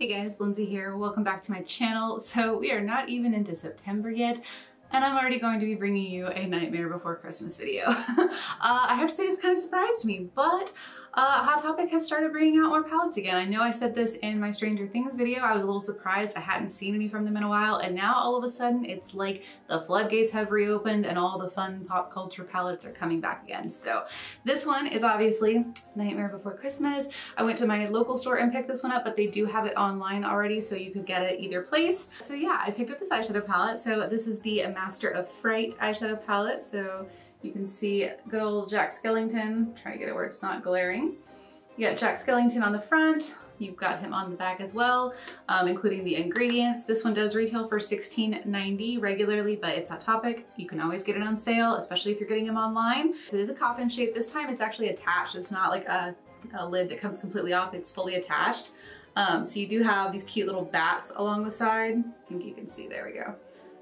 Hey guys, Lindsay here. Welcome back to my channel. So we are not even into September yet, and I'm already going to be bringing you a Nightmare Before Christmas video. I have to say this kind of surprised me, but Hot Topic has started bringing out more palettes again. I know I said this in my Stranger Things video. I was a little surprised. I hadn't seen any from them in a while, and now all of a sudden it's like the floodgates have reopened and all the fun pop culture palettes are coming back again. So this one is obviously Nightmare Before Christmas. I went to my local store and picked this one up, but they do have it online already, so you could get it either place. So yeah, I picked up this eyeshadow palette. So this is the Master of Fright eyeshadow palette. So you can see good old Jack Skellington. Trying to get it where it's not glaring. You got Jack Skellington on the front. You've got him on the back as well, including the ingredients. This one does retail for $16.90 regularly, but it's Hot Topic. You can always get it on sale, especially if you're getting them online. It is a coffin shape. This time it's actually attached. It's not like a lid that comes completely off. It's fully attached. So you do have these cute little bats along the side. I think you can see, there we go.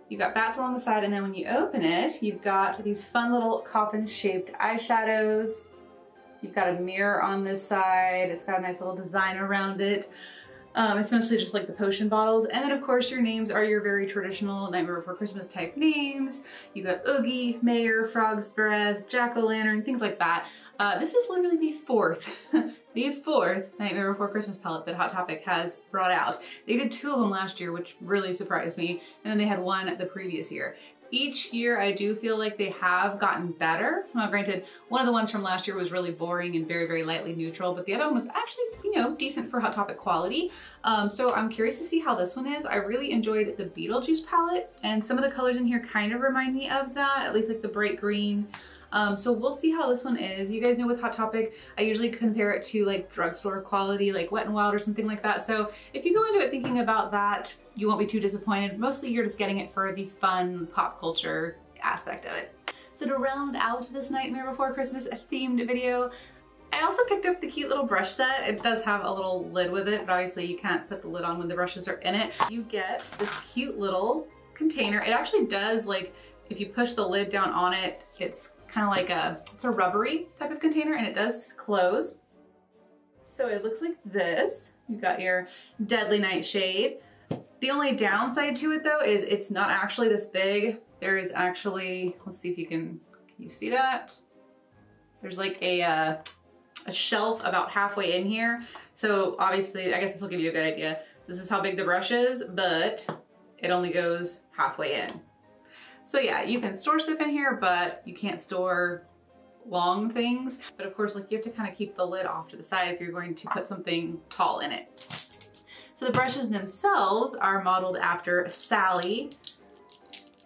You've got bats along the side, and then when you open it, you've got these fun little coffin-shaped eyeshadows. You've got a mirror on this side. It's got a nice little design around it. It's mostly just like the potion bottles. And then of course your names are your very traditional Nightmare Before Christmas type names. You've got Oogie, Mayor, Frog's Breath, Jack-o'-lantern, things like that. This is literally the fourth Nightmare Before Christmas palette that Hot Topic has brought out. They did 2 of them last year, which really surprised me, and then they had 1 the previous year. Each year I do feel like they have gotten better. Now granted, one of the ones from last year was really boring and very, very lightly neutral, but the other one was actually, you know, decent for Hot Topic quality. So I'm curious to see how this one is. I really enjoyed the Beetlejuice palette, and some of the colors in here kind of remind me of that, at least like the bright green. So we'll see how this one is. You guys know with Hot Topic, I usually compare it to like drugstore quality, like Wet n Wild or something like that. So if you go into it thinking about that, you won't be too disappointed. Mostly you're just getting it for the fun pop culture aspect of it. So to round out this Nightmare Before Christmas themed video, I also picked up the cute little brush set. It does have a little lid with it, but obviously you can't put the lid on when the brushes are in it. You get this cute little container. It actually does, like, if you push the lid down on it, it's kind of like it's a rubbery type of container, and it does close. So it looks like this. You've got your Deadly Nightshade. The only downside to it though is it's not actually this big. There is actually, let's see if can you see that? There's like a shelf about halfway in here. So obviously, I guess this will give you a good idea. This is how big the brush is, but it only goes halfway in. So yeah, you can store stuff in here, but you can't store long things. But of course, like, you have to kind of keep the lid off to the side if you're going to put something tall in it. So the brushes themselves are modeled after Sally.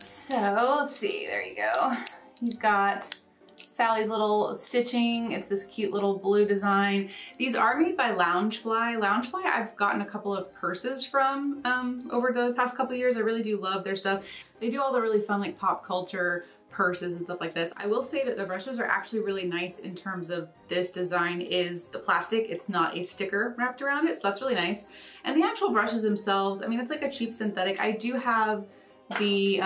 So let's see, there you go. You've got Sally's little stitching. It's this cute little blue design. These are made by Loungefly. Loungefly, I've gotten a couple of purses from over the past couple of years. I really do love their stuff. They do all the really fun like pop culture purses and stuff like this. I will say that the brushes are actually really nice in terms of this design is the plastic. It's not a sticker wrapped around it, so that's really nice. And the actual brushes themselves, I mean, it's like a cheap synthetic. I do have the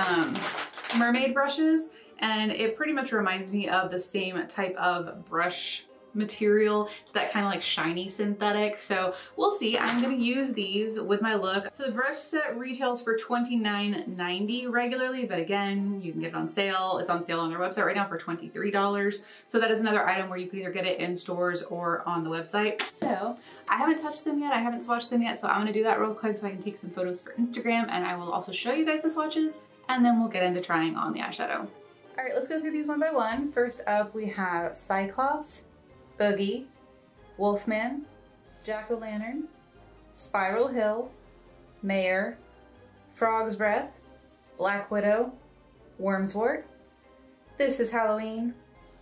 mermaid brushes, and it pretty much reminds me of the same type of brush material. It's that kind of like shiny synthetic. So we'll see. I'm gonna use these with my look. So the brush set retails for $29.90 regularly, but again, you can get it on sale. It's on sale on their website right now for $23. So that is another item where you can either get it in stores or on the website. So I haven't touched them yet. I haven't swatched them yet. So I'm gonna do that real quick so I can take some photos for Instagram, and I will also show you guys the swatches, and then we'll get into trying on the eyeshadow. All right, let's go through these one by one. First up, we have Cyclops, Oogie, Wolfman, Jack-o'-lantern, Spiral Hill, Mayor, Frog's Breath, Black Widow, Wormswort, This Is Halloween,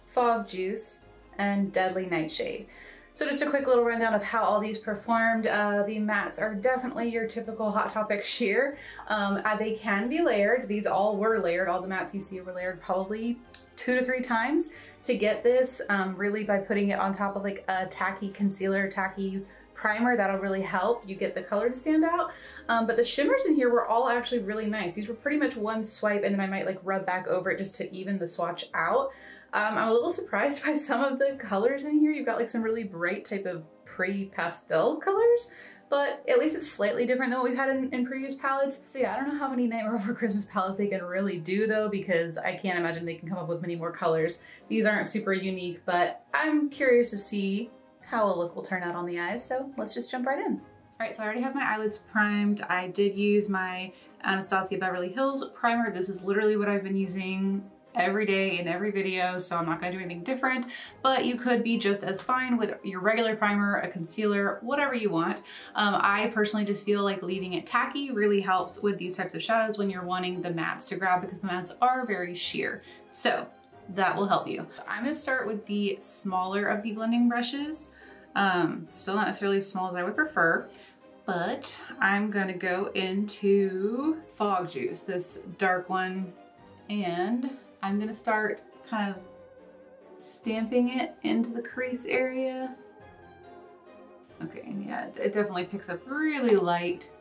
Fog Juice, and Deadly Nightshade. So just a quick little rundown of how all these performed. The mattes are definitely your typical Hot Topic sheer. They can be layered. These all were layered. All the mattes you see were layered probably 2 to 3 times. To get this, really by putting it on top of like a tacky concealer, tacky primer, that'll really help you get the color to stand out. But the shimmers in here were all actually really nice. These were pretty much one swipe, and then I might like rub back over it just to even the swatch out. I'm a little surprised by some of the colors in here. You've got like some really bright type of pretty pastel colors, but at least it's slightly different than what we've had in previous palettes. So yeah, I don't know how many Nightmare Before Christmas palettes they can really do though, because I can't imagine they can come up with many more colors. These aren't super unique, but I'm curious to see how a look will turn out on the eyes, so let's just jump right in. All right, so I already have my eyelids primed. I did use my Anastasia Beverly Hills primer. This is literally what I've been using every day in every video, so I'm not gonna do anything different, but you could be just as fine with your regular primer, a concealer, whatever you want. I personally just feel like leaving it tacky really helps with these types of shadows when you're wanting the mattes to grab, because the mattes are very sheer. So that will help you. I'm gonna start with the smaller of the blending brushes. Still not necessarily as small as I would prefer, but I'm gonna go into Fog Juice, this dark one, and I'm gonna start kind of stamping it into the crease area. Okay, yeah, it definitely picks up really light.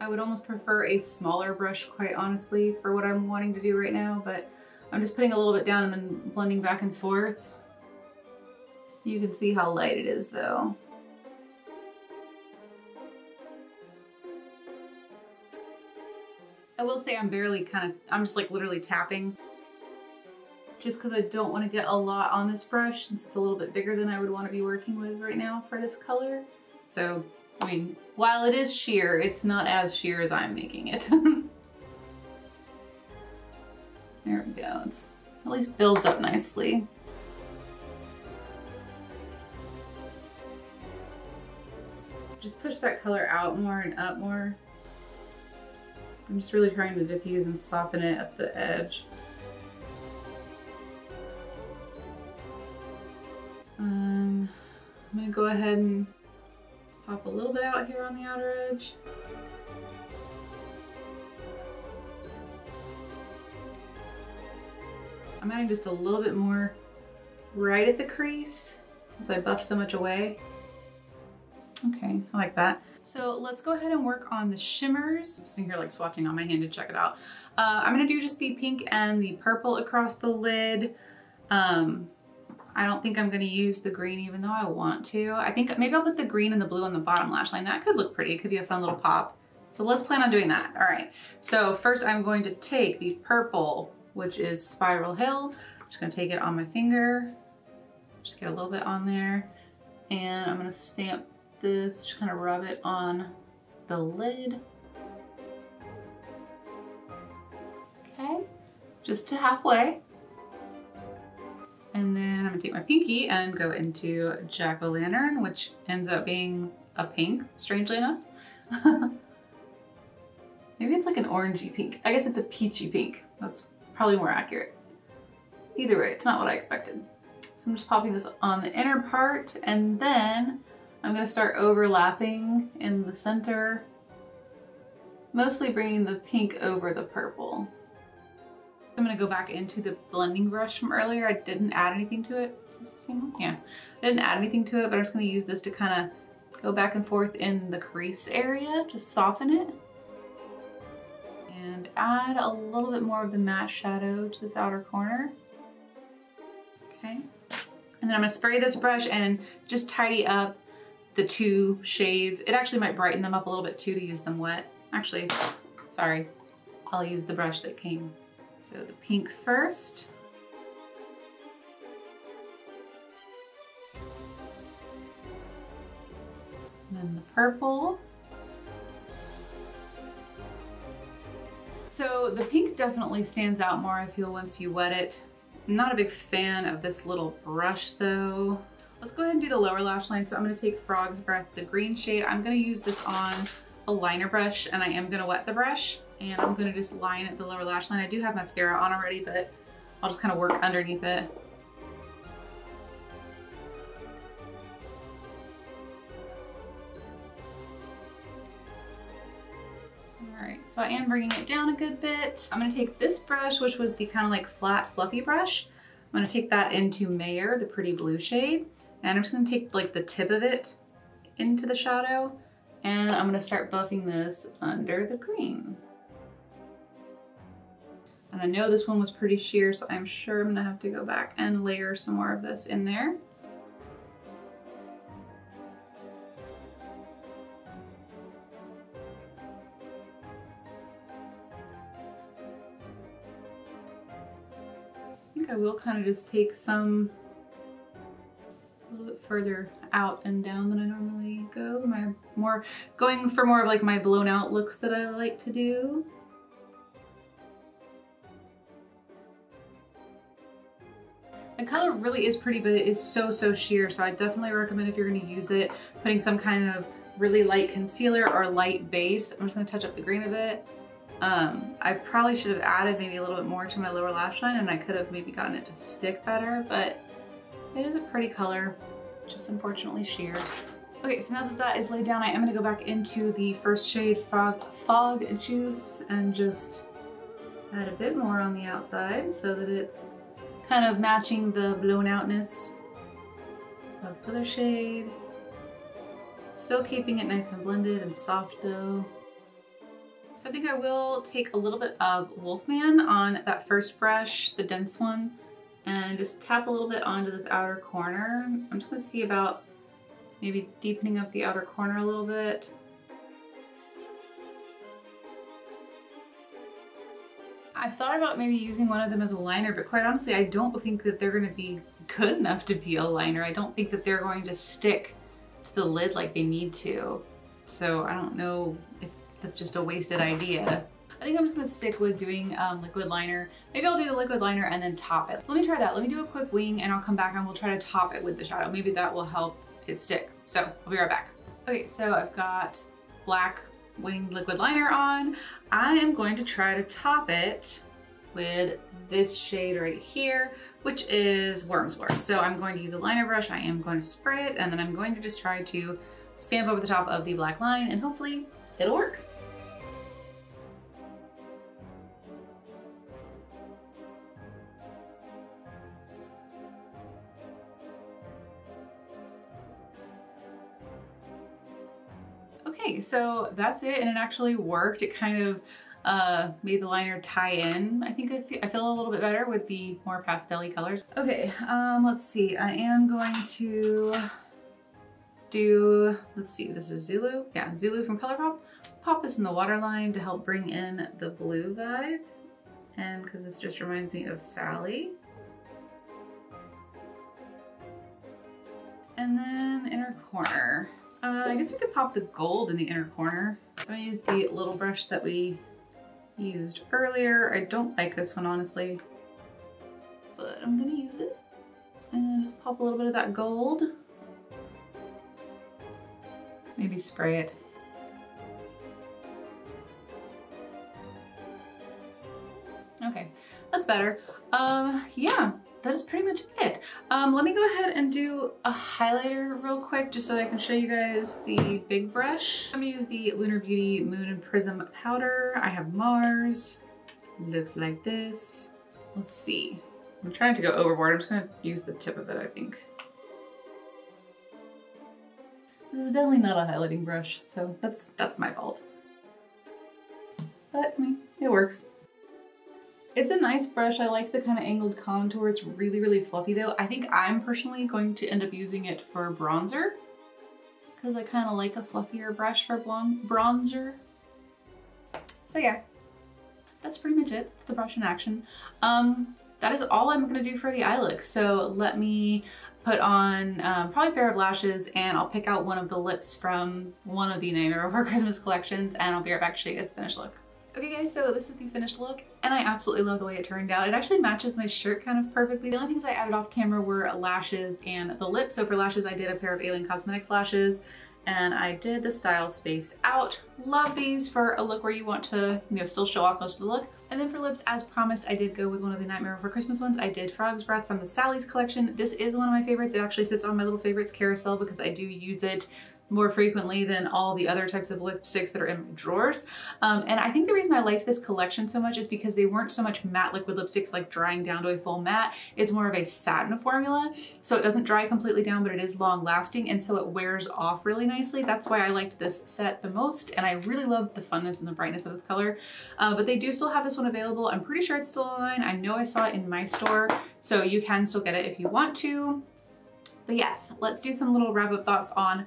I would almost prefer a smaller brush, quite honestly, for what I'm wanting to do right now, but I'm just putting a little bit down and then blending back and forth. You can see how light it is though. I will say I'm just like literally tapping, just because I don't want to get a lot on this brush since it's a little bit bigger than I would want to be working with right now for this color. So, I mean, while it is sheer, it's not as sheer as I'm making it. There we go. It's at least builds up nicely. Just push that color out more and up more. I'm just really trying to diffuse and soften it at the edge. I'm gonna go ahead and pop a little bit out here on the outer edge. I'm adding just a little bit more right at the crease since I buffed so much away. Okay, I like that. So let's go ahead and work on the shimmers. I'm sitting here like swatching on my hand to check it out. I'm gonna do just the pink and the purple across the lid. I don't think I'm gonna use the green even though I want to. I think maybe I'll put the green and the blue on the bottom lash line. That could look pretty. It could be a fun little pop. So let's plan on doing that. All right, so first I'm going to take the purple, which is Spiral Hill. I'm just gonna take it on my finger. Just get a little bit on there. And I'm gonna stamp this, just kind of rub it on the lid. Okay, just to halfway. And then I'm gonna take my pinky and go into Jack-o'-lantern, which ends up being a pink, strangely enough. Maybe it's like an orangey pink. I guess it's a peachy pink. That's probably more accurate. Either way, it's not what I expected. So I'm just popping this on the inner part, and then I'm gonna start overlapping in the center, mostly bringing the pink over the purple. I'm gonna go back into the blending brush from earlier. I didn't add anything to it. Is this the same one? Yeah. I didn't add anything to it, but I'm just gonna use this to kind of go back and forth in the crease area, just soften it. And add a little bit more of the matte shadow to this outer corner. Okay. And then I'm gonna spray this brush and just tidy up the two shades. It actually might brighten them up a little bit too to use them wet. Actually, sorry, I'll use the brush that came. So the pink first. And then the purple. So the pink definitely stands out more, I feel, once you wet it. I'm not a big fan of this little brush though. Let's go ahead and do the lower lash line. So I'm gonna take Frog's Breath, the green shade. I'm gonna use this on a liner brush, and I am gonna wet the brush, and I'm gonna just line at the lower lash line. I do have mascara on already, but I'll just kind of work underneath it. All right, so I am bringing it down a good bit. I'm gonna take this brush, which was the kind of like flat, fluffy brush. I'm gonna take that into Mayor, the pretty blue shade. And I'm just gonna take like the tip of it into the shadow, and I'm gonna start buffing this under the green. And I know this one was pretty sheer, so I'm sure I'm gonna have to go back and layer some more of this in there. think I will kind of just take some a little bit further out and down than I normally go. Going for more of like my blown out looks that I like to do. The color really is pretty, but it is so sheer. So I definitely recommend if you're gonna use it, putting some kind of really light concealer or light base. I'm just gonna touch up the green a bit. I probably should have added maybe a little bit more to my lower lash line, and I could have maybe gotten it to stick better, but it is a pretty color, just unfortunately sheer. Okay, so now that that is laid down, I am gonna go back into the first shade Fog Juice and just add a bit more on the outside so that it's kind of matching the blown outness of the other shade. Still keeping it nice and blended and soft though. So I think I will take a little bit of Wolfman on that first brush, the dense one, and just tap a little bit onto this outer corner. I'm just gonna see about maybe deepening up the outer corner a little bit. I thought about maybe using one of them as a liner, but quite honestly, I don't think that they're gonna be good enough to be a liner. I don't think that they're going to stick to the lid like they need to. So I don't know if that's just a wasted idea. I think I'm just gonna stick with doing liquid liner. Maybe I'll do the liquid liner and then top it. Let me try that. Let me do a quick wing and I'll come back and we'll try to top it with the shadow. Maybe that will help it stick. So I'll be right back. Okay, so I've got black winged liquid liner on. I am going to try to top it with this shade right here, which is Worm's Worst. So I'm going to use a liner brush. I am going to spray it and then I'm going to just try to stamp over the top of the black line and hopefully it'll work. Okay, so that's it, and it actually worked. It kind of made the liner tie in. I think I feel a little bit better with the more pastel-y colors. Okay, let's see. I am going to do, let's see, this is Zulu. Yeah, Zulu from ColourPop. Pop this in the waterline to help bring in the blue vibe, and because this just reminds me of Sally. And then inner corner. I guess we could pop the gold in the inner corner. So I'm gonna use the little brush that we used earlier. I don't like this one, honestly, but I'm gonna use it. And just pop a little bit of that gold. Maybe spray it. Okay, that's better. Yeah. That is pretty much it. Let me go ahead and do a highlighter real quick just so I can show you guys the big brush. I'm gonna use the Lunar Beauty Moon and Prism powder. I have Mars. Looks like this. Let's see. I'm trying to go overboard. I'm just gonna use the tip of it, I think. This is definitely not a highlighting brush, so that's my fault. But I mean, it works. It's a nice brush. I like the kind of angled contour. It's really fluffy though. I think I'm personally going to end up using it for bronzer because I kind of like a fluffier brush for bronzer. So yeah, that's pretty much it. That's the brush in action. That is all I'm gonna do for the eye look. So let me put on probably a pair of lashes and I'll pick out one of the lips from one of the Nightmare Before Christmas collections and I'll be right back to show you guys the finished look. Okay guys, so this is the finished look and I absolutely love the way it turned out. It actually matches my shirt kind of perfectly. The only things I added off camera were lashes and the lips. So for lashes, I did a pair of Alien Cosmetics lashes and I did the style spaced out. Love these for a look where you want to, you know, still show off most of the look. And then for lips, as promised, I did go with one of the Nightmare Before Christmas ones. I did Frog's Breath from the Sally's collection. This is one of my favorites. It actually sits on my little favorites carousel because I do use it more frequently than all the other types of lipsticks that are in my drawers. And I think the reason I liked this collection so much is because they weren't so much matte liquid lipsticks like drying down to a full matte. It's more of a satin formula. So it doesn't dry completely down, but it is long lasting. And so it wears off really nicely. That's why I liked this set the most. And I really loved the funness and the brightness of this color. But they do still have this one available. I'm pretty sure it's still online. I know I saw it in my store, so you can still get it if you want to. But yes, let's do some little wrap up thoughts on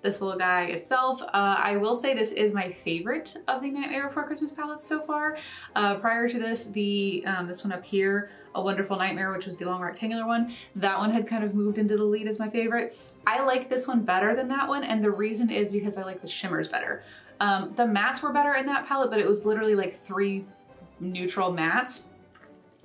this little guy itself. I will say this is my favorite of the Nightmare Before Christmas palettes so far. Prior to this, this one up here, A Wonderful Nightmare, which was the long rectangular one, that one had kind of moved into the lead as my favorite. I like this one better than that one, and the reason is because I like the shimmers better. The mattes were better in that palette, but it was literally like 3 neutral mattes.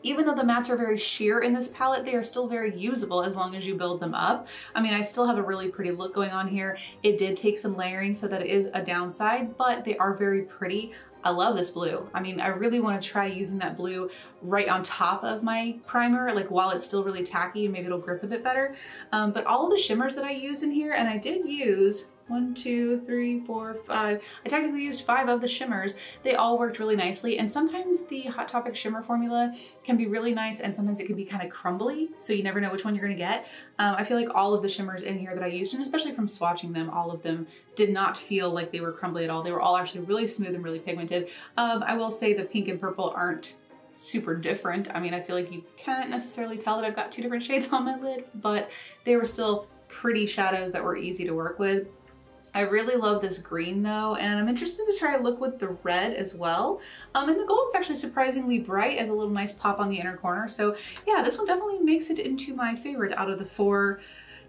Even though the mattes are very sheer in this palette, they are still very usable as long as you build them up. I mean, I still have a really pretty look going on here. It did take some layering, so that is a downside, but they are very pretty. I love this blue. I mean, I really want to try using that blue right on top of my primer, like while it's still really tacky, and maybe it'll grip a bit better. But all of the shimmers that I used in here, and I did use 1, 2, 3, 4, 5. I technically used 5 of the shimmers. They all worked really nicely, and sometimes the Hot Topic shimmer formula can be really nice, and sometimes it can be kind of crumbly, so you never know which one you're gonna get. I feel like all of the shimmers in here that I used, and especially from swatching them, all of them did not feel like they were crumbly at all. They were all actually really smooth and really pigmented. I will say the pink and purple aren't super different. I mean, I feel like you can't necessarily tell that I've got 2 different shades on my lid, but they were still pretty shadows that were easy to work with. I really love this green though, and I'm interested to try a look with the red as well. And the gold is actually surprisingly bright, as a little nice pop on the inner corner. So yeah, this one definitely makes it into my favorite out of the 4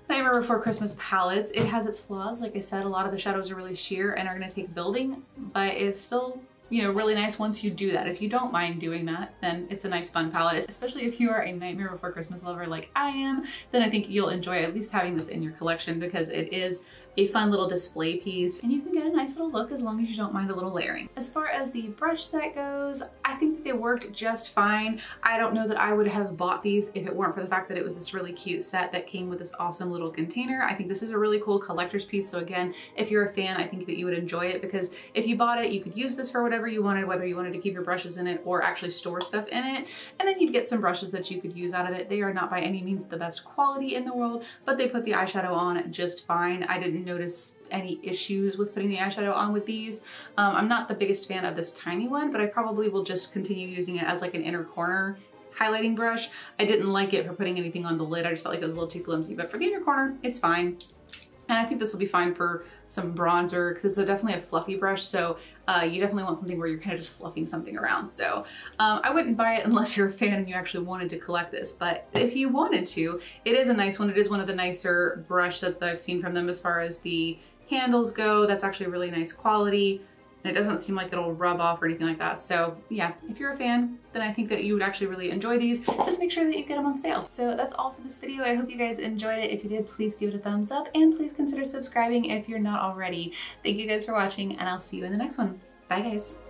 Nightmare Before Christmas palettes. It has its flaws. Like I said, a lot of the shadows are really sheer and are gonna take building, but it's still, you know, really nice once you do that. If you don't mind doing that, then it's a nice fun palette, especially if you are a Nightmare Before Christmas lover like I am. Then I think you'll enjoy at least having this in your collection, because it is a fun little display piece, and you can get a nice little look as long as you don't mind a little layering. As far as the brush set goes, I think that they worked just fine. I don't know that I would have bought these if it weren't for the fact that it was this really cute set that came with this awesome little container. I think this is a really cool collector's piece, so again, if you're a fan, I think that you would enjoy it, because if you bought it, you could use this for whatever you wanted, whether you wanted to keep your brushes in it or actually store stuff in it, and then you'd get some brushes that you could use out of it. They are not by any means the best quality in the world, but they put the eyeshadow on just fine. I didn't notice any issues with putting the eyeshadow on with these. I'm not the biggest fan of this tiny one, but I probably will just continue using it as like an inner corner highlighting brush. I didn't like it for putting anything on the lid. I just felt like it was a little too flimsy, but for the inner corner, it's fine. And I think this will be fine for some bronzer, because it's definitely a fluffy brush, so you definitely want something where you're kind of just fluffing something around. So I wouldn't buy it unless you're a fan and you actually wanted to collect this, but if you wanted to, it is a nice one. It is one of the nicer brush sets that I've seen from them as far as the handles go. That's actually really nice quality, and it doesn't seem like it'll rub off or anything like that. So yeah, if you're a fan, then I think that you would actually really enjoy these. Just make sure that you get them on sale. So that's all for this video. I hope you guys enjoyed it. If you did, please give it a thumbs up, and please consider subscribing if you're not already. Thank you guys for watching, and I'll see you in the next one. Bye guys.